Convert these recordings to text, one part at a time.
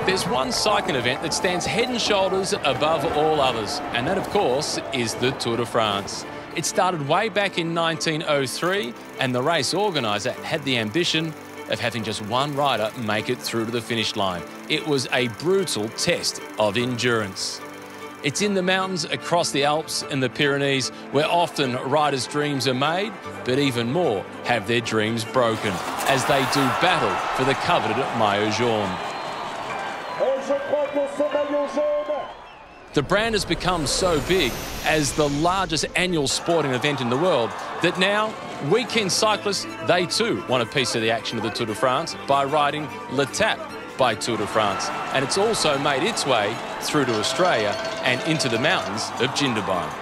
There's one cycling event that stands head and shoulders above all others, and that, of course, is the Tour de France. It started way back in 1903, and the race organiser had the ambition of having just one rider make it through to the finish line. It was a brutal test of endurance. It's in the mountains across the Alps and the Pyrenees where often riders' dreams are made, but even more have their dreams broken as they do battle for the coveted maillot jaune. The brand has become so big as the largest annual sporting event in the world that now weekend cyclists, they too want a piece of the action of the Tour de France by riding L'Etape by Tour de France. And it's also made its way through to Australia and into the mountains of Jindabyne.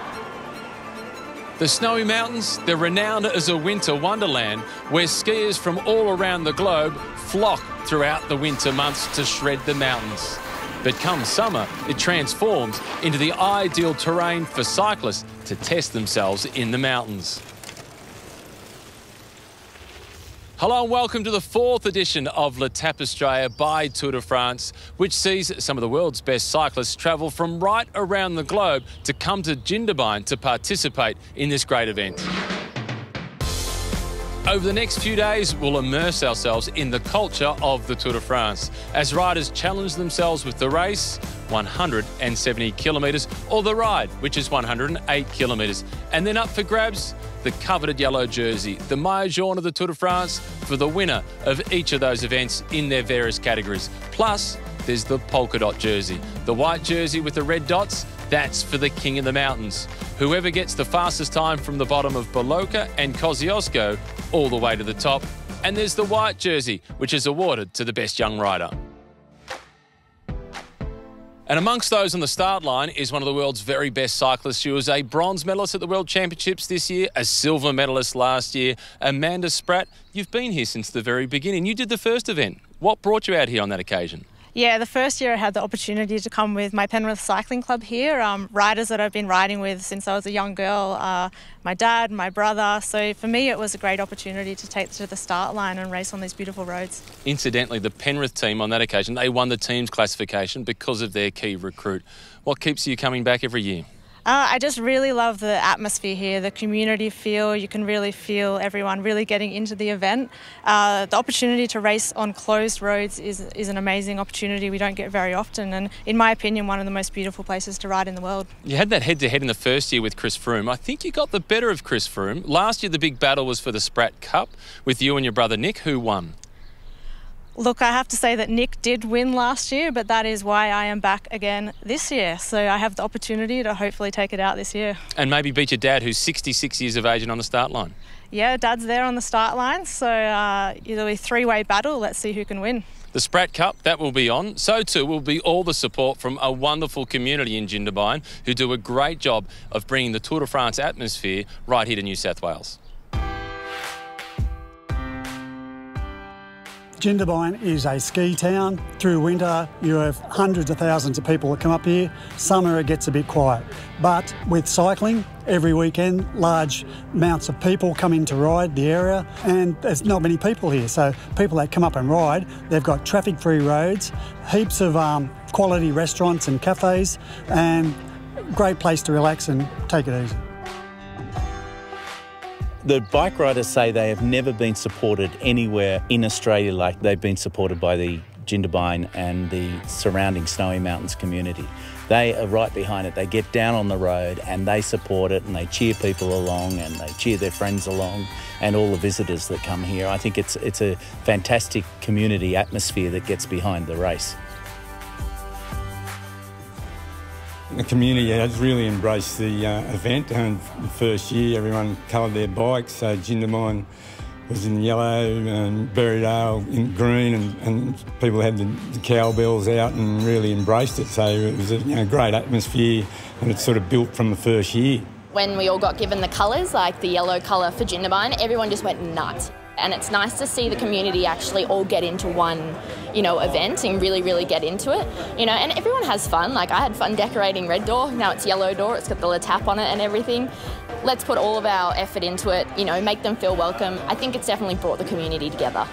The snowy mountains, they're renowned as a winter wonderland where skiers from all around the globe flock throughout the winter months to shred the mountains. But come summer, it transforms into the ideal terrain for cyclists to test themselves in the mountains. Hello and welcome to the 4th edition of L'Etape Australia by Tour de France, which sees some of the world's best cyclists travel from right around the globe to come to Jindabyne to participate in this great event. Over the next few days, we'll immerse ourselves in the culture of the Tour de France as riders challenge themselves with the race, 170 kilometres, or the ride, which is 108 kilometres. And then up for grabs, the coveted yellow jersey, the maillot jaune of the Tour de France for the winner of each of those events in their various categories. Plus, there's the polka dot jersey, the white jersey with the red dots. That's for the king of the mountains. Whoever gets the fastest time from the bottom of Boloka and Kosciuszko all the way to the top. And there's the white jersey, which is awarded to the best young rider. And amongst those on the start line is one of the world's very best cyclists. She was a bronze medalist at the World Championships this year, a silver medalist last year. Amanda Spratt, you've been here since the very beginning. You did the first event. What brought you out here on that occasion? Yeah, the first year I had the opportunity to come with my Penrith Cycling Club here, riders that I've been riding with since I was a young girl, my dad, my brother. So for me it was a great opportunity to take to the start line and race on these beautiful roads. Incidentally, the Penrith team on that occasion, they won the team's classification because of their key recruit. What keeps you coming back every year? I just really love the atmosphere here, the community feel. You can really feel everyone really getting into the event. The opportunity to race on closed roads is an amazing opportunity we don't get very often, and in my opinion, one of the most beautiful places to ride in the world. You had that head-to-head in the first year with Chris Froome. I think you got the better of Chris Froome. Last year, the big battle was for the Spratt Cup with you and your brother Nick. Who won? Look, I have to say that Nick did win last year, but that is why I am back again this year. So I have the opportunity to hopefully take it out this year. And maybe beat your dad, who's 66 years of age and on the start line. Yeah, Dad's there on the start line. So it'll be a three-way battle. Let's see who can win. The Spratt Cup, that will be on. So too will be all the support from a wonderful community in Jindabyne who do a great job of bringing the Tour de France atmosphere right here to New South Wales. Jindabyne is a ski town. Through winter, you have hundreds of thousands of people that come up here. Summer, it gets a bit quiet. But with cycling, every weekend, large amounts of people come in to ride the area, and there's not many people here. So people that come up and ride, they've got traffic-free roads, heaps of quality restaurants and cafes, and great place to relax and take it easy. The bike riders say they have never been supported anywhere in Australia like they've been supported by the Jindabyne and the surrounding Snowy Mountains community. They are right behind it. They get down on the road and they support it and they cheer people along and they cheer their friends along and all the visitors that come here. I think it's a fantastic community atmosphere that gets behind the race. The community has really embraced the event, and the first year everyone coloured their bikes, so Jindabyne was in yellow and Berrydale in green, and people had the cowbells out and really embraced it, so it was a great atmosphere, and it's sort of built from the first year. When we all got given the colours, like the yellow colour for Jindabyne, everyone just went nuts. And it's nice to see the community actually all get into one, event and really get into it, and everyone has fun. Like, I had fun decorating Red Door, now it's Yellow Door, it's got the L'Etape on it and everything. Let's put all of our effort into it, make them feel welcome. I think it's definitely brought the community together.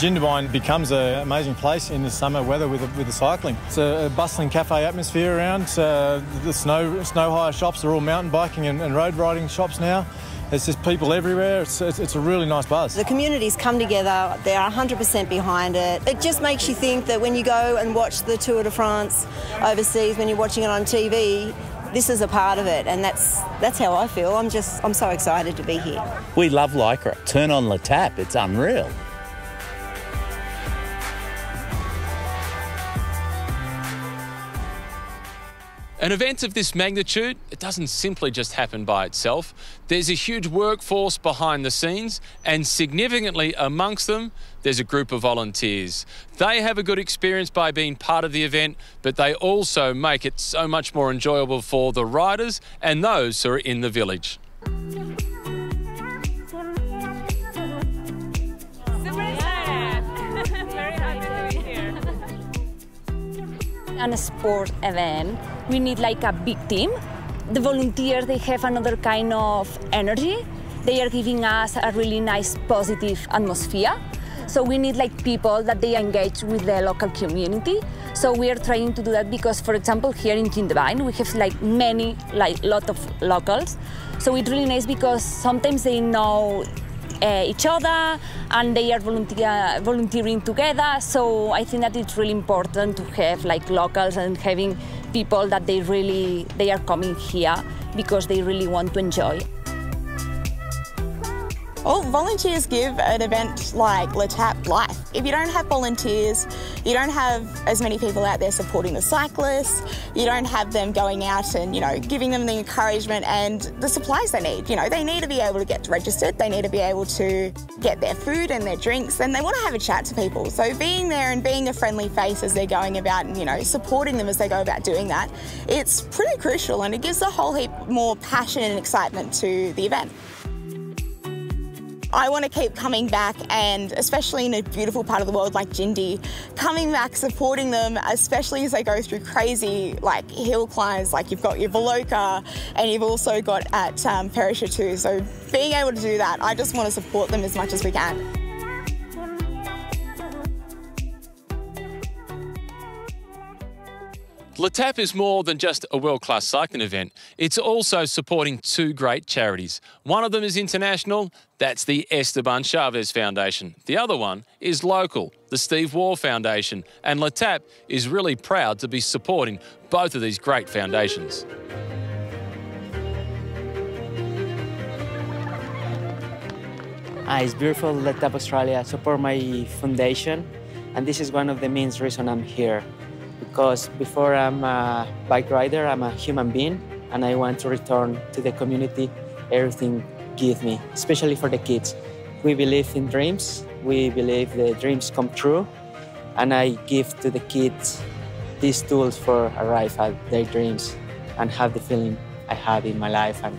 Jindabyne becomes an amazing place in the summer weather with the cycling. It's a bustling cafe atmosphere around. The snow hire shops are all mountain biking and road riding shops now. There's just people everywhere. It's a really nice buzz. The community's come together. They're 100% behind it. It just makes you think that when you go and watch the Tour de France overseas, when you're watching it on TV, this is a part of it, and that's how I feel. I'm so excited to be here. We love Lycra. Turn on Le Tap. It's unreal. An event of this magnitude, it doesn't simply just happen by itself. There's a huge workforce behind the scenes, and significantly amongst them, there's a group of volunteers. They have a good experience by being part of the event, but they also make it so much more enjoyable for the riders and those who are in the village. On a sport event, we need like a big team. The volunteers, they have another kind of energy. They are giving us a really nice, positive atmosphere. So we need like people that they engage with the local community. So we are trying to do that because, for example, here in Jindabyne, we have like lot of locals. So it's really nice because sometimes they know each other and they are volunteering together. So I think that it's really important to have like locals and having people that they are coming here because they really want to enjoy. Well, volunteers give an event like Le Tap life. If you don't have volunteers, you don't have as many people out there supporting the cyclists, you don't have them going out and, giving them the encouragement and the supplies they need. They need to be able to get registered, they need to be able to get their food and their drinks, and they want to have a chat to people. So being there and being a friendly face as they're going about and, supporting them as they go about doing that, it's pretty crucial, and it gives a whole heap more passion and excitement to the event. I want to keep coming back, and especially in a beautiful part of the world like Jindy, coming back, supporting them, especially as they go through crazy hill climbs, like you've got your Veloca and you've also got at Perisher too. So being able to do that, I just want to support them as much as we can. Le Tap is more than just a world-class cycling event. It's also supporting two great charities. One of them is international, that's the Esteban Chaves Foundation. The other one is local, the Steve Waugh Foundation. And Le Tap is really proud to be supporting both of these great foundations. It's beautiful. Le Tap Australia support my foundation, and this is one of the main reasons I'm here. Because before I'm a bike rider, I'm a human being, and I want to return to the community everything gives me, especially for the kids. We believe in dreams. We believe the dreams come true, and I give to the kids these tools for arrive at their dreams and have the feeling I have in my life and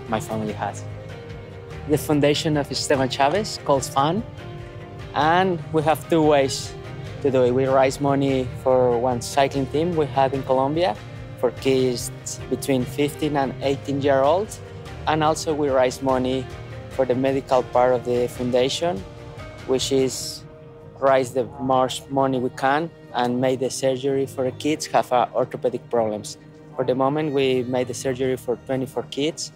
my family has. The foundation of Esteban Chaves calls FUN, and we have two ways to do it. We raise money for one cycling team we have in Colombia for kids between 15 and 18-year-olds. And also we raise money for the medical part of the foundation, which is raise the most money we can and make the surgery for the kids who have orthopedic problems. For the moment, we made the surgery for 24 kids,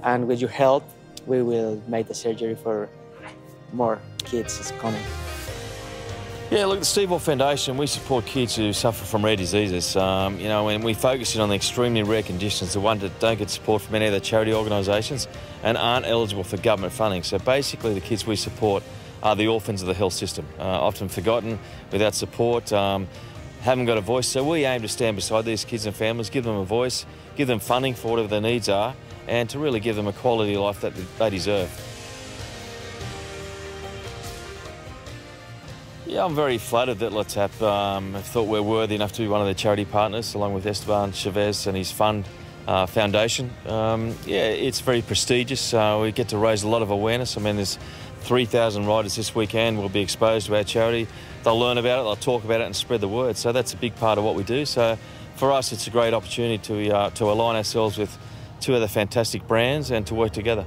and with your help, we will make the surgery for more kids is coming. Yeah, look, the Steve Waugh Foundation, we support kids who suffer from rare diseases. And we focus in on the extremely rare conditions, the ones that don't get support from any other charity organisations and aren't eligible for government funding. So basically the kids we support are the orphans of the health system, often forgotten, without support, haven't got a voice. So we aim to stand beside these kids and families, give them a voice, give them funding for whatever their needs are, and to really give them a quality of life that they deserve. Yeah, I'm very flattered that Le Tap thought we're worthy enough to be one of their charity partners, along with Esteban Chaves and his fund foundation. Yeah, it's very prestigious. We get to raise a lot of awareness. I mean, there's 3,000 riders this weekend will be exposed to our charity. They'll learn about it, they'll talk about it and spread the word. So that's a big part of what we do. So for us, it's a great opportunity to align ourselves with two other fantastic brands and to work together.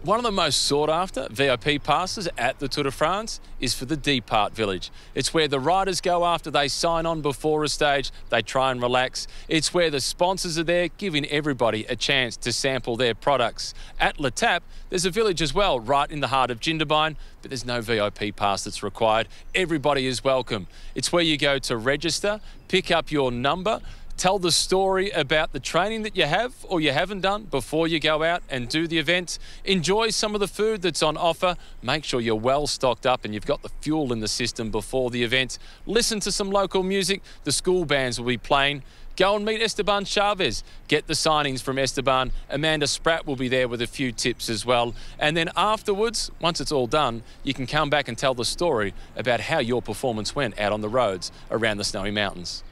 One of the most sought-after VIP passes at the Tour de France is for the Depart Village. It's where the riders go after they sign on before a stage. They try and relax. It's where the sponsors are there, giving everybody a chance to sample their products. At Le Tap, there's a village as well, right in the heart of Jindabyne, but there's no VIP pass that's required. Everybody is welcome. It's where you go to register, pick up your number, tell the story about the training that you have or you haven't done before you go out and do the event. Enjoy some of the food that's on offer. Make sure you're well stocked up and you've got the fuel in the system before the event. Listen to some local music. The school bands will be playing. Go and meet Esteban Chaves. Get the signings from Esteban. Amanda Spratt will be there with a few tips as well. And then afterwards, once it's all done, you can come back and tell the story about how your performance went out on the roads around the Snowy Mountains.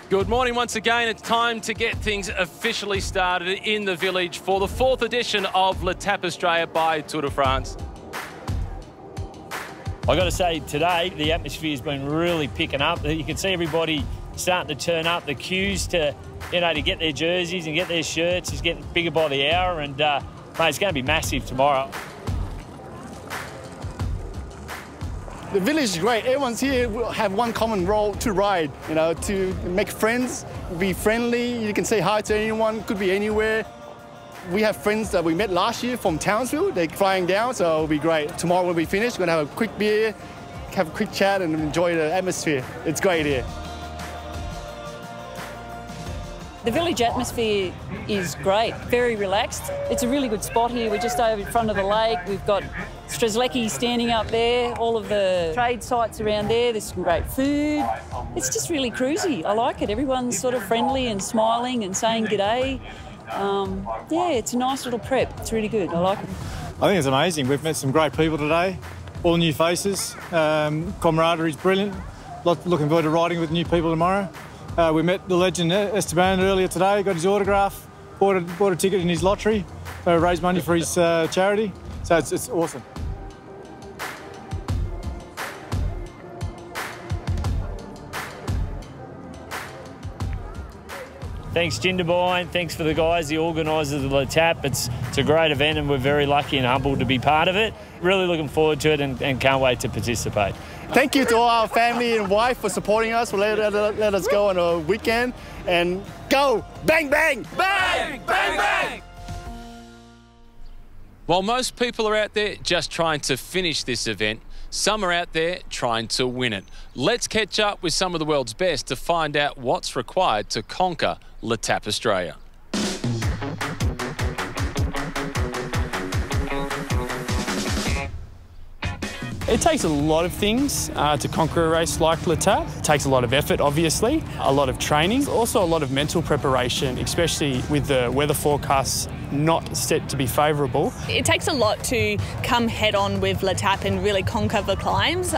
Good morning once again. It's time to get things officially started in the village for the 4th edition of Le Tap Australia by Tour de France. I've got to say today the atmosphere's been really picking up. You can see everybody starting to turn up. The queues to get their jerseys and get their shirts is getting bigger by the hour, and mate, it's going to be massive tomorrow. The village is great. Everyone's here will have one common role to ride, to make friends, be friendly. You can say hi to anyone, could be anywhere. We have friends that we met last year from Townsville. They're flying down, so it'll be great. Tomorrow when we finish, we're going to have a quick beer, have a quick chat and enjoy the atmosphere. It's great here. The village atmosphere is great, very relaxed. It's a really good spot here. We're just over in front of the lake. We've got Strzelecki standing up there, all of the trade sites around there. There's some great food. It's just really cruisy. I like it. Everyone's sort of friendly and smiling and saying g'day. Yeah, it's a nice little prep. It's really good. I like it. I think it's amazing. We've met some great people today, all new faces. Camaraderie is brilliant. Looking forward to riding with new people tomorrow. We met the legend Esteban earlier today, got his autograph, bought a ticket in his lottery, raised money for his charity. So it's awesome. Thanks Jindabyne, thanks for the guys, the organisers of Le Tap. It's a great event and we're very lucky and humbled to be part of it. Really looking forward to it and can't wait to participate. Thank you to all our family and wife for supporting us, for let us go on a weekend and go bang, bang, bang, bang, bang. While most people are out there just trying to finish this event, some are out there trying to win it. Let's catch up with some of the world's best to find out what's required to conquer Le Tap Australia. It takes a lot of things to conquer a race like Le Tap. It takes a lot of effort, obviously, a lot of training, also a lot of mental preparation, especially with the weather forecasts not set to be favourable. It takes a lot to come head on with Le Tap and really conquer the climbs.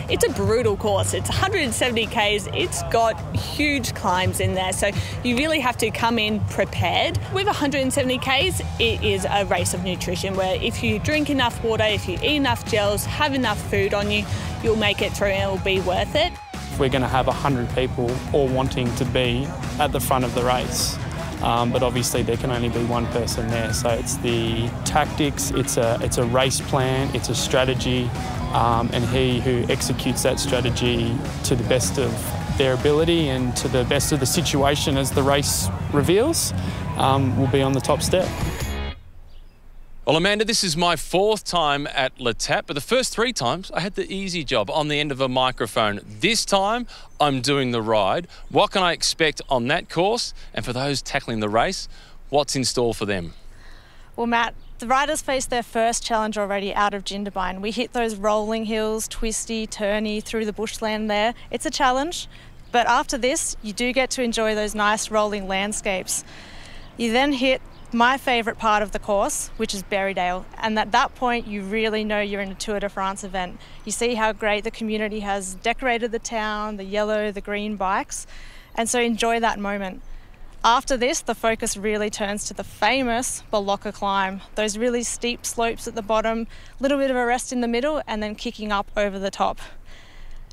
It's a brutal course. It's 170 Ks. It's got huge climbs in there, so you really have to come in prepared. With 170 Ks, it is a race of nutrition where if you drink enough water, if you eat enough gels, have enough food on you, you'll make it through and it'll be worth it. We're going to have 100 people all wanting to be at the front of the race. But obviously there can only be one person there. So it's the tactics, it's a race plan, it's a strategy, and he who executes that strategy to the best of their ability and to the best of the situation as the race reveals will be on the top step. Well, Amanda, this is my 4th time at Le Tap, but the first 3 times I had the easy job on the end of a microphone. This time I'm doing the ride. What can I expect on that course? And for those tackling the race, what's in store for them? Well, Matt, the riders faced their first challenge already out of Jindabyne. We hit those rolling hills, twisty, turny, through the bushland there. It's a challenge, but after this, you do get to enjoy those nice rolling landscapes. You then hit my favourite part of the course, which is Berrydale, and at that point you really know you're in a Tour de France event. You see how great the community has decorated the town, the yellow, the green bikes, and so enjoy that moment. After this, the focus really turns to the famous Balocka climb, those really steep slopes at the bottom, a little bit of a rest in the middle, and then kicking up over the top.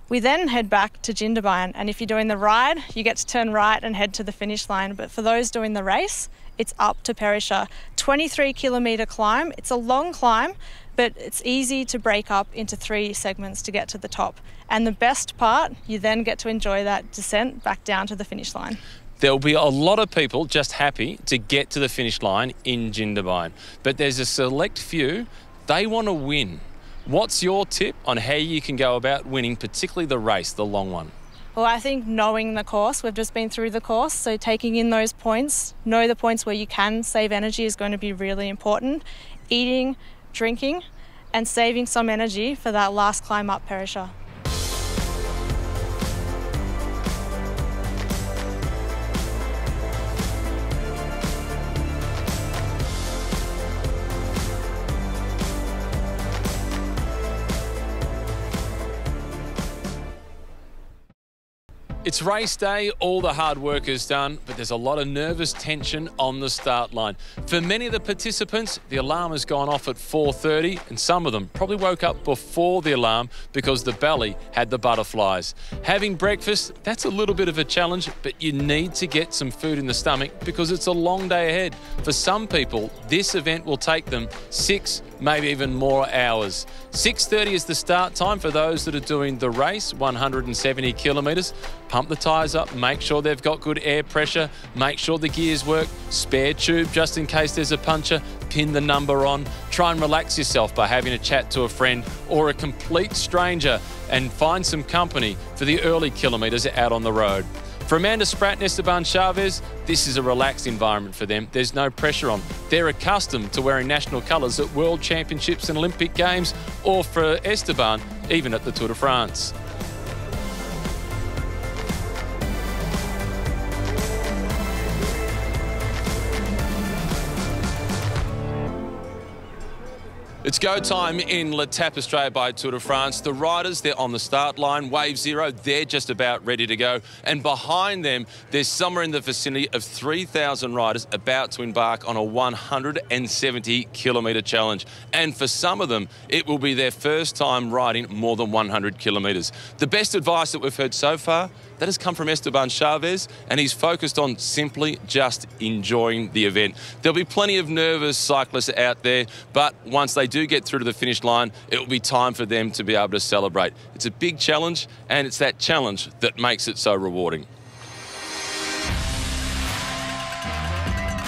We then head back to Jindabyne, and if you're doing the ride, you get to turn right and head to the finish line. But for those doing the race, it's up to Perisher. 23-kilometre climb. It's a long climb, but it's easy to break up into 3 segments to get to the top. And the best part, you then get to enjoy that descent back down to the finish line. There'll be a lot of people just happy to get to the finish line in Jindabyne, but there's a select few, they want to win. What's your tip on how you can go about winning, particularly the race, the long one? Well, I think knowing the course, we've just been through the course, so taking in those points, know the points where you can save energy is going to be really important. Eating, drinking, and saving some energy for that last climb up Perisher. It's race day, all the hard work is done, but there's a lot of nervous tension on the start line. For many of the participants, the alarm has gone off at 4:30, and some of them probably woke up before the alarm because the belly had the butterflies. Having breakfast, that's a little bit of a challenge, but you need to get some food in the stomach because it's a long day ahead. For some people, this event will take them 6, maybe even more hours. 6:30 is the start time for those that are doing the race, 170 kilometres. Pump the tyres up, make sure they've got good air pressure, make sure the gears work, spare tube just in case there's a puncture, pin the number on, try and relax yourself by having a chat to a friend or a complete stranger and find some company for the early kilometres out on the road. For Amanda Spratt and Esteban Chaves, this is a relaxed environment for them. There's no pressure on. They're accustomed to wearing national colours at World Championships and Olympic Games, or for Esteban, even at the Tour de France. It's go time in L'Etape Australia by Tour de France. The riders, they're on the start line. Wave 0, they're just about ready to go. And behind them, there's somewhere in the vicinity of 3,000 riders about to embark on a 170-kilometre challenge. And for some of them, it will be their first time riding more than 100 kilometres. The best advice that we've heard so far, that has come from Esteban Chaves, and he's focused on simply just enjoying the event. There'll be plenty of nervous cyclists out there, but once they do get through to the finish line, it will be time for them to be able to celebrate. It's a big challenge, and it's that challenge that makes it so rewarding.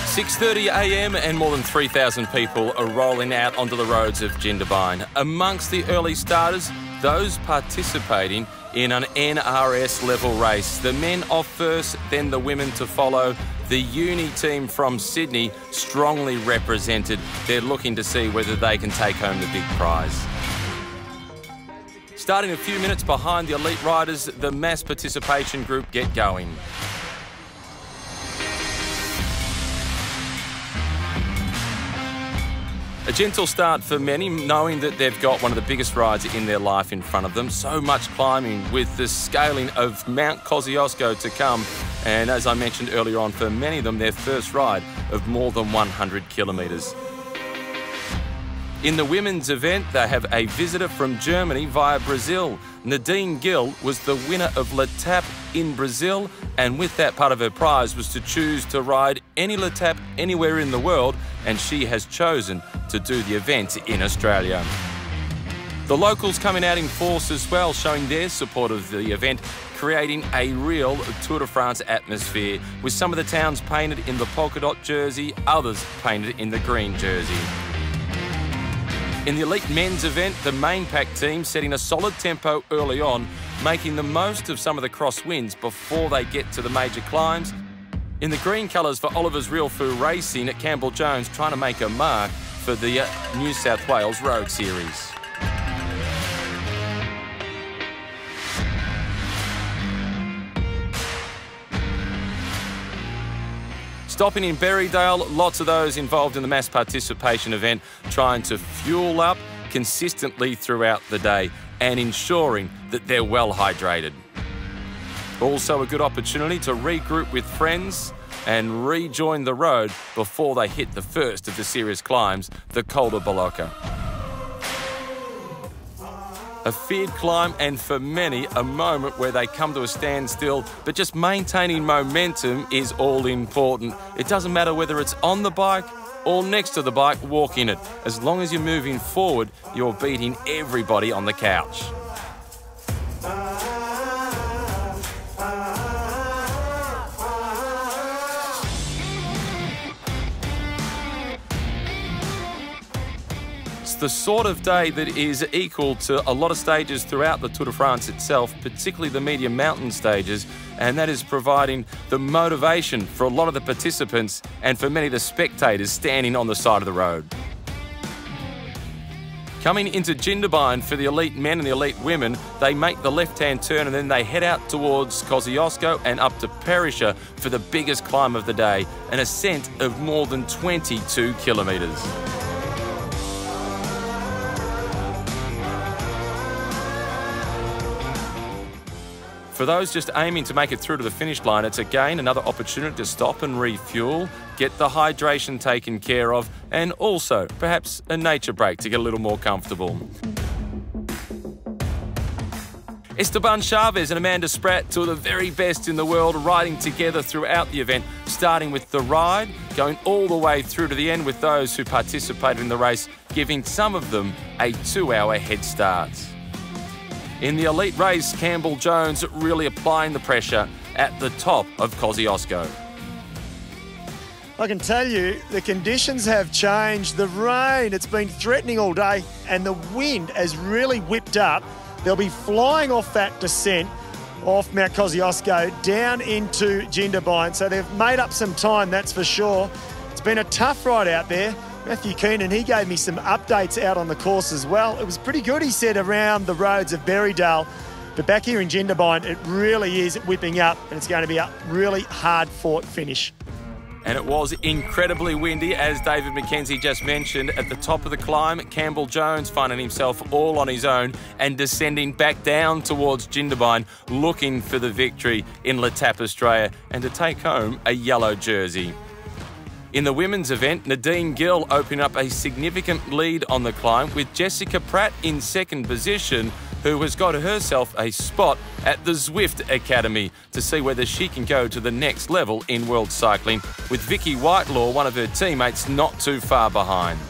6:30 a.m. and more than 3,000 people are rolling out onto the roads of Jindabyne. Amongst the early starters, those participating in an NRS level race. The men off first, then the women to follow. The uni team from Sydney strongly represented. They're looking to see whether they can take home the big prize. Starting a few minutes behind the elite riders, the mass participation group get going. A gentle start for many, knowing that they've got one of the biggest rides in their life in front of them. So much climbing with the scaling of Mount Kosciuszko to come. And as I mentioned earlier on, for many of them, their first ride of more than 100 kilometres. In the women's event, they have a visitor from Germany via Brazil. NADINE GILL was the winner of L'Etape in Brazil, and with that, part of her prize was to choose to ride any L'Etape anywhere in the world, and she has chosen to do the event in Australia. The locals coming out in force as well, showing their support of the event, creating a real Tour de France atmosphere, with some of the towns painted in the polka dot jersey, others painted in the green jersey. In the elite men's event, the main pack team setting a solid tempo early on, making the most of some of the crosswinds before they get to the major climbs. In the green colours for Oliver's Real Foo Racing at Campbell Jones, trying to make a mark for the New South Wales Road Series. Stopping in Berrydale, lots of those involved in the mass participation event trying to fuel up consistently throughout the day and ensuring that they're well hydrated. Also a good opportunity to regroup with friends and rejoin the road before they hit the first of the serious climbs, the Col de Boloca. A feared climb, and for many, a moment where they come to a standstill, but just maintaining momentum is all important. It doesn't matter whether it's on the bike or next to the bike, walking it. As long as you're moving forward, you're beating everybody on the couch. The sort of day that is equal to a lot of stages throughout the Tour de France itself, particularly the medium mountain stages, and that is providing the motivation for a lot of the participants and for many of the spectators standing on the side of the road. Coming into Jindabyne for the elite men and the elite women, they make the left-hand turn and then they head out towards Kosciuszko and up to Perisher for the biggest climb of the day, an ascent of more than 22 kilometres. For those just aiming to make it through to the finish line, it's again another opportunity to stop and refuel, get the hydration taken care of, and also perhaps a nature break to get a little more comfortable. Esteban Chaves and Amanda Spratt, two of the very best in the world, riding together throughout the event, starting with the ride, going all the way through to the end with those who participated in the race, giving some of them a 2-hour head start. In the elite race, Campbell Jones really applying the pressure at the top of Kosciuszko. I can tell you the conditions have changed. The rain, it's been threatening all day, and the wind has really whipped up. They'll be flying off that descent off Mount Kosciuszko down into Jindabyne, so they've made up some time, that's for sure. It's been a tough ride out there. Matthew Keenan, he gave me some updates out on the course as well. It was pretty good, he said, around the roads of Berrydale. But back here in Jindabyne, it really is whipping up, and it's going to be a really hard-fought finish. And it was incredibly windy, as David McKenzie just mentioned. At the top of the climb, Campbell Jones finding himself all on his own and descending back down towards Jindabyne, looking for the victory in L'Etape Australia and to take home a yellow jersey. In the women's event, NADINE GILL opening up a significant lead on the climb with Jessica Pratt in second position, who has got herself a spot at the Zwift Academy to see whether she can go to the next level in world cycling, with Vicky Whitelaw, one of her teammates, not too far behind.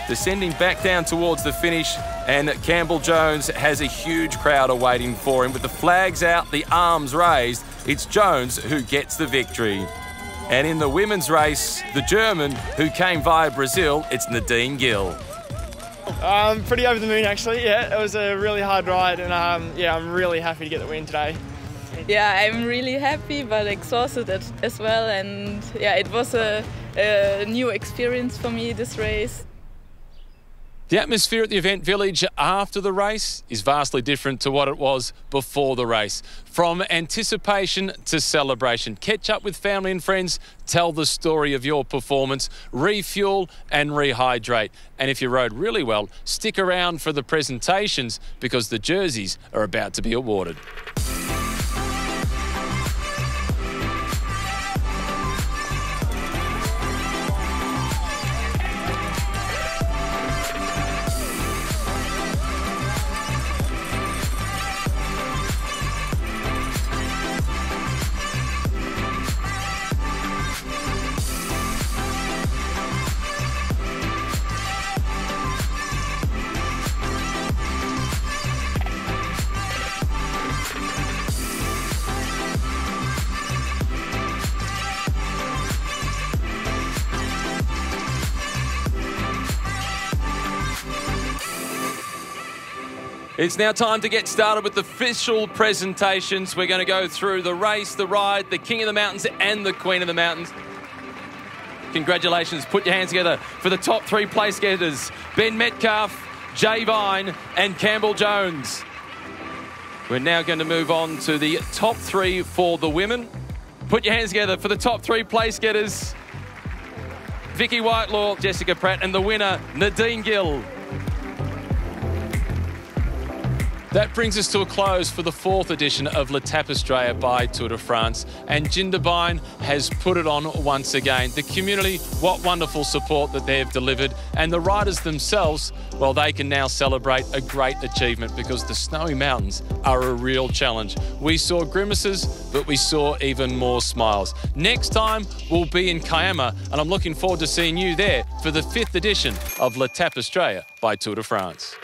Descending back down towards the finish, and Campbell Jones has a huge crowd awaiting for him. With the flags out, the arms raised, it's Jones who gets the victory. And in the women's race, the German who came via Brazil, it's NADINE GILL. I'm pretty over the moon, actually. Yeah, it was a really hard ride, and yeah, I'm really happy to get the win today. Yeah, I'm really happy but exhausted as well, and yeah, it was a new experience for me, this race. The atmosphere at the event village after the race is vastly different to what it was before the race. From anticipation to celebration, catch up with family and friends, tell the story of your performance, refuel and rehydrate. And if you rode really well, stick around for the presentations because the jerseys are about to be awarded. It's now time to get started with the official presentations. We're going to go through the race, the ride, the King of the Mountains and the Queen of the Mountains. Congratulations. Put your hands together for the top three place getters. Ben Metcalf, Jay Vine and Campbell Jones. We're now going to move on to the top three for the women. Put your hands together for the top three place getters. Vicky Whitelaw, Jessica Pratt and the winner, NADINE GILL. That brings us to a close for the 4th edition of L'Etape Australia by Tour de France, and Jindabyne has put it on once again. The community, what wonderful support that they've delivered, and the riders themselves, well, they can now celebrate a great achievement because the snowy mountains are a real challenge. We saw grimaces, but we saw even more smiles. Next time, we'll be in Kiama, and I'm looking forward to seeing you there for the 5th edition of L'Etape Australia by Tour de France.